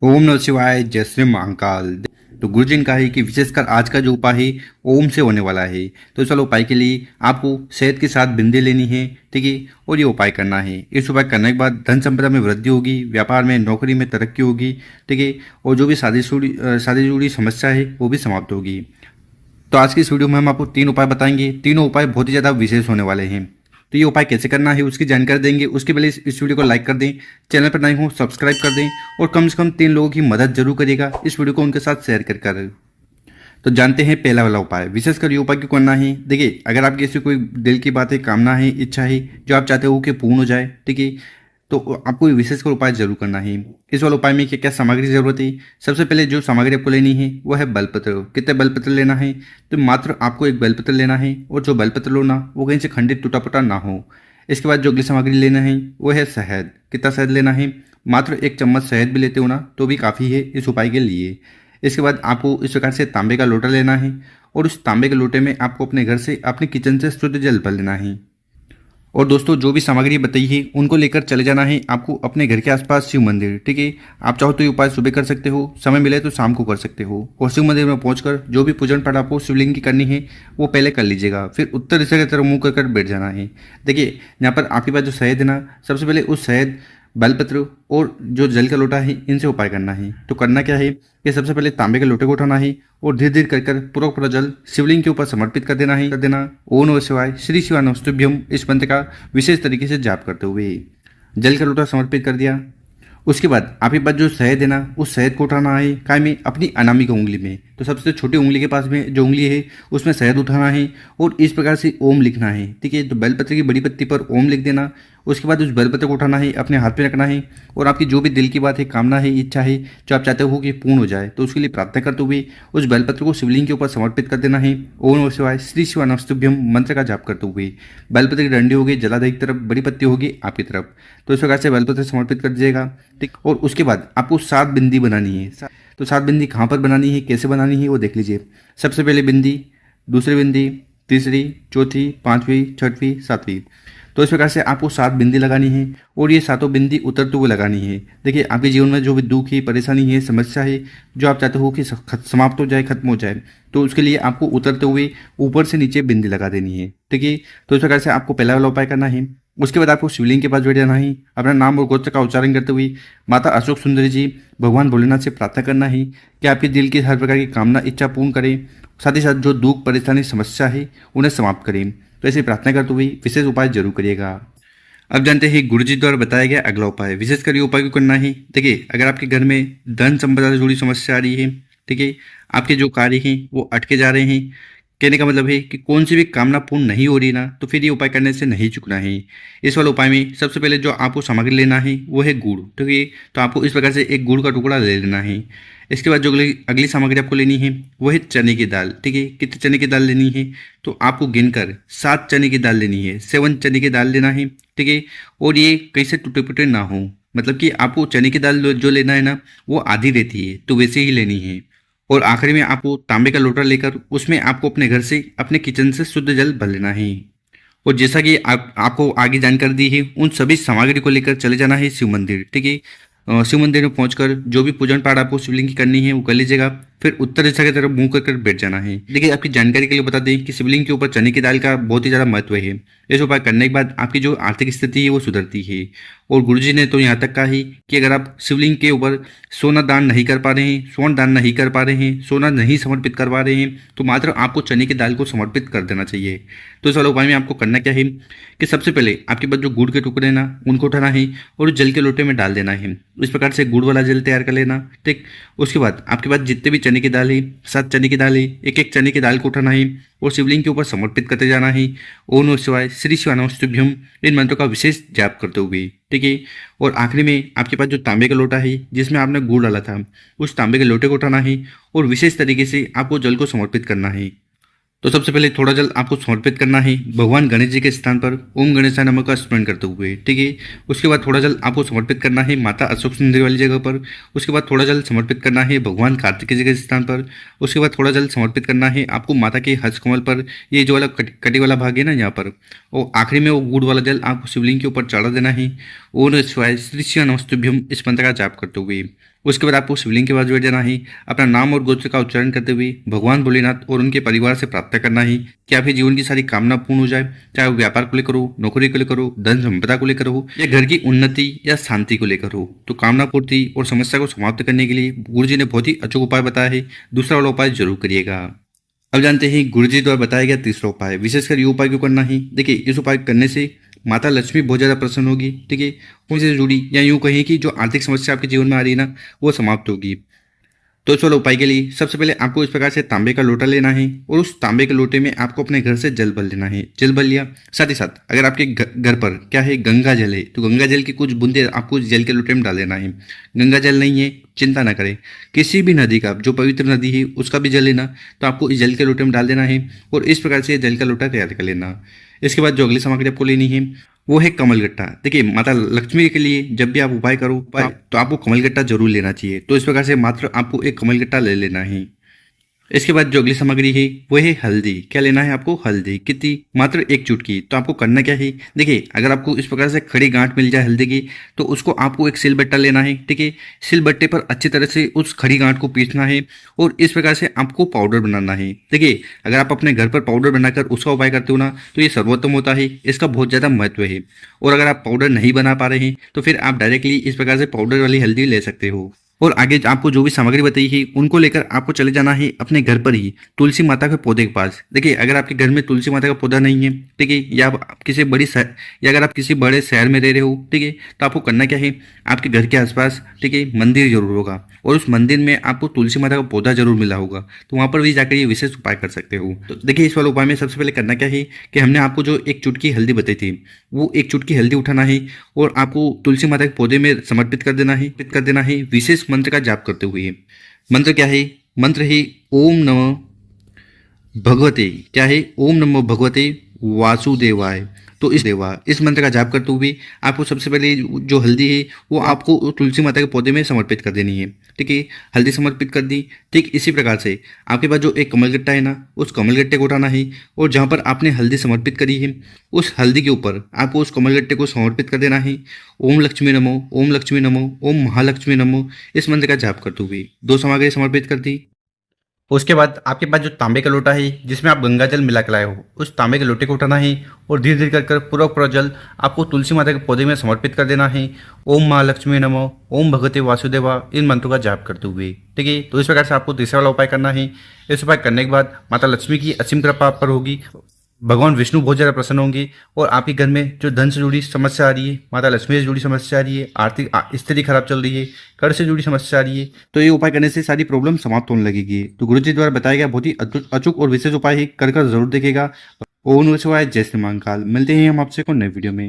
ओम नमः शिवाय, जय श्री महाकाल। तो गुरुजी का है कि विशेषकर आज का जो उपाय है ओम से होने वाला है। तो चलो उपाय के लिए आपको शहद के साथ बिंदी लेनी है, ठीक है। और ये उपाय करना है। इस उपाय करने के बाद धन संपदा में वृद्धि होगी, व्यापार में नौकरी में तरक्की होगी, ठीक है। और जो भी शादी जुड़ी समस्या है वो भी समाप्त होगी। तो आज की इस वीडियो में हम आपको 3 उपाय बताएंगे। तीनों उपाय बहुत ही ज़्यादा विशेष होने वाले हैं। तो ये उपाय कैसे करना है उसकी जानकारी देंगे। उसके पहले इस वीडियो को लाइक कर दें, चैनल पर नए हो सब्सक्राइब कर दें और कम से कम 3 लोगों की मदद जरूर करिएगा इस वीडियो को उनके साथ शेयर कर। तो जानते हैं पहला वाला उपाय। विशेषकर ये उपाय क्यों करना है। देखिए, अगर आपकी ऐसी कोई दिल की बात है, कामना है, इच्छा है जो आप चाहते हो कि पूर्ण हो जाए, ठीक है, तो आपको ये विशेषकर उपाय जरूर करना है। इस वाले उपाय में क्या क्या सामग्री की जरूरत है। सबसे पहले जो सामग्री आपको लेनी है वो है बेलपत्र। कितने बेलपत्र लेना है, तो मात्र आपको एक बेलपत्र लेना है और जो बेलपत्र लो ना वो कहीं से खंडित टूटा फूटा ना हो। इसके बाद जो अगली सामग्री लेना है वो है शहद। कितना शहद लेना है, मात्र 1 चम्मच शहद भी लेते हो ना तो भी काफ़ी है इस उपाय के लिए। इसके बाद आपको इस प्रकार से तांबे का लोटा लेना है और उस तांबे के लोटे में आपको अपने घर से, अपने किचन से शुद्ध जल भर लेना है। और दोस्तों, जो भी सामग्री बताई है उनको लेकर चले जाना है आपको अपने घर के आसपास शिव मंदिर, ठीक है। आप चाहो तो ये उपाय सुबह कर सकते हो, समय मिले तो शाम को कर सकते हो। और शिव मंदिर में पहुंचकर जो भी पूजन पाठ आपको शिवलिंग की करनी है वो पहले कर लीजिएगा। फिर उत्तर दिशा की तरफ मुंह कर बैठ जाना है। देखिए, यहाँ पर आपके पास जो शहद है ना, सबसे पहले उस शहद, बेलपत्र और जो जल का लोटा है इनसे उपाय करना है। तो करना क्या है कि सबसे पहले तांबे के लोटे को उठाना है और धीरे धीरे कर पूरा जल शिवलिंग के ऊपर समर्पित कर देना। ओम नमः शिवाय, श्री शिवाय नमस्तुभ्यम इस मंत्र का विशेष तरीके से जाप करते हुए जल का लोटा समर्पित कर दिया। उसके बाद आपके पास जो शहद है ना, उस शहद को उठाना है काय में, अपनी अनामिका उंगली में। तो सबसे छोटी उंगली के पास में जो उंगली है उसमें शहद उठाना है और इस प्रकार से ओम लिखना है, ठीक है। तो बेलपत्र की बड़ी पत्ती पर ओम लिख देना। उसके बाद उस बेलपत्र को उठाना है, अपने हाथ में रखना है और आपकी जो भी दिल की बात है, कामना है, इच्छा है, जो आप चाहते हो कि पूर्ण हो जाए, तो उसके लिए प्रार्थना करते हुए उस बेलपत्र को शिवलिंग के ऊपर समर्पित कर देना है। ओम नमः शिवाय, श्री शिवाय नमस्तुभ्यम मंत्र का जाप करते हुए बेलपत्र की डंडी होगी जलाधार की तरफ, बड़ी पत्ती होगी आपकी तरफ। तो इस प्रकार से बेलपत्र समर्पित कर दीजिएगा, ठीक। और उसके बाद आपको 7 बिंदी बनानी है। तो 7 बिंदी कहाँ पर बनानी है, कैसे बनानी है वो देख लीजिए। सबसे पहले बिंदी, दूसरी बिंदी, तीसरी, चौथी, पांचवी, छठवीं, सातवीं। तो इस प्रकार से आपको 7 बिंदी लगानी है और ये सातों बिंदी उतरते हुए लगानी है। देखिए, आपके जीवन में जो भी दुख है, परेशानी है, समस्या है, जो आप चाहते हो कि समाप्त हो जाए, खत्म हो जाए, तो उसके लिए आपको उतरते हुए ऊपर से नीचे बिंदी लगा देनी है, ठीक है। तो इस प्रकार से आपको पहला वाला उपाय करना है। उसके बाद आपको शिवलिंग के पास बैठ जाना है। अपना नाम और गोत्र का उच्चारण करते हुए माता अशोक सुंदरी जी, भगवान भोलेनाथ से प्रार्थना करना है कि आपके दिल की हर प्रकार की कामना, इच्छा पूर्ण करें। साथ ही साथ जो दुख, परेशानी, समस्या है उन्हें समाप्त करें। तो ऐसी प्रार्थना करते हुए विशेष उपाय जरूर करिएगा। अब जानते हैं गुरु जी द्वारा बताया गया अगला उपाय। विशेषकर ये उपाय क्यों करना है। देखिए, अगर आपके घर में धन संपदा से जुड़ी समस्या आ रही है, ठीक है, आपके जो कार्य हैं वो अटके जा रहे हैं, कहने का मतलब है कि कौन सी भी कामना पूर्ण नहीं हो रही ना, तो फिर ये उपाय करने से नहीं चुकना है। इस वाले उपाय में सबसे पहले जो आपको सामग्री लेना है वो है गुड़, ठीक है। तो आपको इस प्रकार से एक गुड़ का टुकड़ा ले लेना है। इसके बाद जो अगली अगली सामग्री आपको लेनी है वो है चने की दाल, ठीक है। कितने चने की दाल लेनी है, तो आपको गिनकर 7 चने की दाल लेनी है। 7 चने की दाल लेना है, ठीक है। और ये कहीं से टूटे फूटे ना हो, मतलब कि आपको चने की दाल जो लेना है ना वो आधी रहती है, तो वैसे ही लेनी है। और आखिरी में आपको तांबे का लोटा लेकर उसमें आपको अपने घर से, अपने किचन से शुद्ध जल भर लेना है। और जैसा कि आपको आगे जानकारी दी है, उन सभी सामग्री को लेकर चले जाना है शिव मंदिर, ठीक है। शिव मंदिर में पहुंचकर जो भी पूजन पाठ आपको शिवलिंग की करनी है वो कर लीजिएगा। फिर उत्तर दिशा की तरफ मुंह कर बैठ जाना है। देखिए, आपकी जानकारी के लिए बता दें कि शिवलिंग के ऊपर चने की दाल का बहुत ही ज़्यादा महत्व है। इस उपाय करने के बाद आपकी जो आर्थिक स्थिति है वो सुधरती है। और गुरुजी ने तो यहाँ तक कहा है कि अगर आप शिवलिंग के ऊपर सोना दान नहीं कर पा रहे हैं, स्वर्ण दान नहीं कर पा रहे हैं, सोना नहीं समर्पित करवा रहे हैं, तो मात्र आपको चने की दाल को समर्पित कर देना चाहिए। तो इस वाले उपाय में आपको करना क्या है कि सबसे पहले आपके पास जो गुड़ के टुकड़े हैं ना उनको उठाना है और जल के लोटे में डाल देना है। इस प्रकार से गुड़ वाला जल तैयार कर लेना, ठीक। उसके बाद आपके पास जितने भी चने की दाल है, 7 चने की दाल है, एक एक चने की दाल को उठाना है और शिवलिंग के ऊपर समर्पित करते जाना है। ओम नमः शिवाय, श्री शिवाय नमस्तुभ्यम इन मंत्रों का विशेष जाप करते हुए, ठीक है। और आखिरी में आपके पास जो तांबे का लोटा है जिसमें आपने गुड़ डाला था, उस तांबे के लोटे को उठाना है और विशेष तरीके से आपको जल को समर्पित करना है। तो सबसे पहले थोड़ा जल आपको समर्पित करना है भगवान गणेश जी के स्थान पर ओम गणेशाय नमः का स्मरण करते हुए, ठीक है। उसके बाद थोड़ा जल आपको समर्पित करना है माता अशोक सुंदरी वाली जगह पर। उसके बाद थोड़ा जल समर्पित करना है भगवान कार्तिकेय जी के स्थान पर। उसके बाद थोड़ा जल समर्पित करना है आपको माता के हस्त कमल पर, ये जो वाला कटी वाला भाग है ना यहाँ पर। और आखिरी में वो गुड़ वाला जल आपको शिवलिंग के ऊपर चढ़ा देना है। ओम नमः शिवाय, श्री शिवाय नमस्तुभ्यम इस मंत्र का जाप करते हुए। उसके बाद आपको शिवलिंग के पास बैठ जाना है, अपना नाम और गोत्र का उच्चारण करते हुए भगवान भोलेनाथ और उनके परिवार से प्रार्थना करना है कि आपके जीवन की सारी कामना पूर्ण हो जाए, चाहे वो व्यापार को लेकर हो, नौकरी को लेकर हो, धन संपदा को लेकर हो या घर की उन्नति या शांति को लेकर हो। तो कामना पूर्ति और समस्या को समाप्त करने के लिए गुरु जी ने बहुत ही अचूक उपाय बताया है, दूसरा वाला उपाय जरूर करिएगा। अब जानते हैं गुरु जी द्वारा बताया गया तीसरा उपाय। विशेषकर ये उपाय क्यों करना है? देखिए, इस उपाय करने से माता लक्ष्मी बहुत ज़्यादा प्रसन्न होगी, ठीक है, उनसे जुड़ी या यूं कहें कि जो आर्थिक समस्या आपके जीवन में आ रही है ना, वो समाप्त होगी। तो चलो उपाय के लिए सबसे पहले आपको इस प्रकार से तांबे का लोटा लेना है और उस तांबे के लोटे में आपको अपने घर से जल भर लेना है। जल भर लिया, साथ ही साथ अगर आपके घर पर क्या है गंगा जल है तो गंगा जल की कुछ बूंदे आपको इस जल के लोटे में डाल देना है। गंगा जल नहीं है, चिंता ना करें, किसी भी नदी का जो पवित्र नदी है उसका भी जल लेना, तो आपको इस जल के लोटे में डाल देना है और इस प्रकार से जल का लोटा तैयार कर लेना। इसके बाद जो अगली सामग्री आपको लेनी है वो है कमलगट्टा। देखिए, माता लक्ष्मी के लिए जब भी आप उपाय करो तो आपको कमलगट्टा जरूर लेना चाहिए। तो इस प्रकार से मात्र आपको एक कमलगट्टा ले लेना है। इसके बाद जो अगली सामग्री है वो है हल्दी। क्या लेना है आपको? हल्दी। कितनी? मात्र एक चुटकी। तो आपको करना क्या है, देखिए, अगर आपको इस प्रकार से खड़ी गांठ मिल जाए हल्दी की तो उसको आपको एक सिलबट्टा लेना है, ठीक है। सिलबट्टे पर अच्छी तरह से उस खड़ी गांठ को पीसना है और इस प्रकार से आपको पाउडर बनाना है। देखिए, अगर आप अपने घर पर पाउडर बनाकर उसका उपाय करते हो ना तो ये सर्वोत्तम होता है, इसका बहुत ज़्यादा महत्व है। और अगर आप पाउडर नहीं बना पा रहे हैं तो फिर आप डायरेक्टली इस प्रकार से पाउडर वाली हल्दी ले सकते हो। और आगे आपको जो भी सामग्री बताई है उनको लेकर आपको चले जाना है अपने घर पर ही तुलसी माता के पौधे के पास। देखिए, अगर आपके घर में तुलसी माता का पौधा नहीं है, ठीक है, या आप किसी बड़ी या अगर आप किसी बड़े शहर में रह रहे हो, ठीक है, तो आपको करना क्या है, आपके घर के आसपास, ठीक है, मंदिर जरूर होगा और उस मंदिर में आपको तुलसी माता का पौधा जरूर मिला होगा, तो वहां पर भी जाकर ये विशेष उपाय कर सकते हो। तो देखिए, इस वाले उपाय में सबसे पहले करना क्या है कि हमने आपको जो एक चुटकी हल्दी बताई थी वो एक चुटकी हल्दी उठाना है और आपको तुलसी माता के पौधे में समर्पित कर देना है विशेष मंत्र का जाप करते हुए। मंत्र क्या है? मंत्र है ओम नमः भगवते, क्या है? ओम नमो भगवते वासुदेवाय। तो इस मंत्र का जाप करते हुए आपको सबसे पहले जो हल्दी है वो आपको तुलसी माता के पौधे में समर्पित कर देनी है, ठीक है। हल्दी समर्पित कर दी। ठीक इसी प्रकार से आपके पास जो एक कमलगट्टा है ना, उस कमलगट्टे को उठाना है और जहाँ पर आपने हल्दी समर्पित करी है उस हल्दी के ऊपर आपको उस कमलगट्टे को समर्पित कर देना है। ओम लक्ष्मी नमो, ओम लक्ष्मी नमो, ओम महालक्ष्मी नमो, इस मंत्र का जाप करते हुए दो सामग्री समर्पित कर दी। उसके बाद आपके पास जो तांबे का लोटा है जिसमें आप गंगा जल मिला के लाए हो, उस तांबे के लोटे को उठाना है और धीरे धीरे कर पूरा जल आपको तुलसी माता के पौधे में समर्पित कर देना है। ओम महालक्ष्मी नमो, ओम भगवते वासुदेवा, इन मंत्रों का जाप करते हुए, ठीक है। तो इस प्रकार से आपको तीसरा वाला उपाय करना है। इस उपाय करने के बाद माता लक्ष्मी की असीम कृपा आप पर होगी, भगवान विष्णु बहुत ज़्यादा प्रसन्न होंगे और आपके घर में जो धन से जुड़ी समस्या आ रही है, माता लक्ष्मी से जुड़ी समस्या आ रही है, आर्थिक स्थिति खराब चल रही है, कर्ज से जुड़ी समस्या आ रही है, तो ये उपाय करने से सारी प्रॉब्लम समाप्त होने लगेगी। तो गुरु जी द्वारा बताया गया बहुत ही अचूक और विशेष उपाय है, कर जरूर देखेगा। ओम नमः शिवाय, जय श्री महाकाल। मिलते हैं हम आपसे को नए वीडियो में।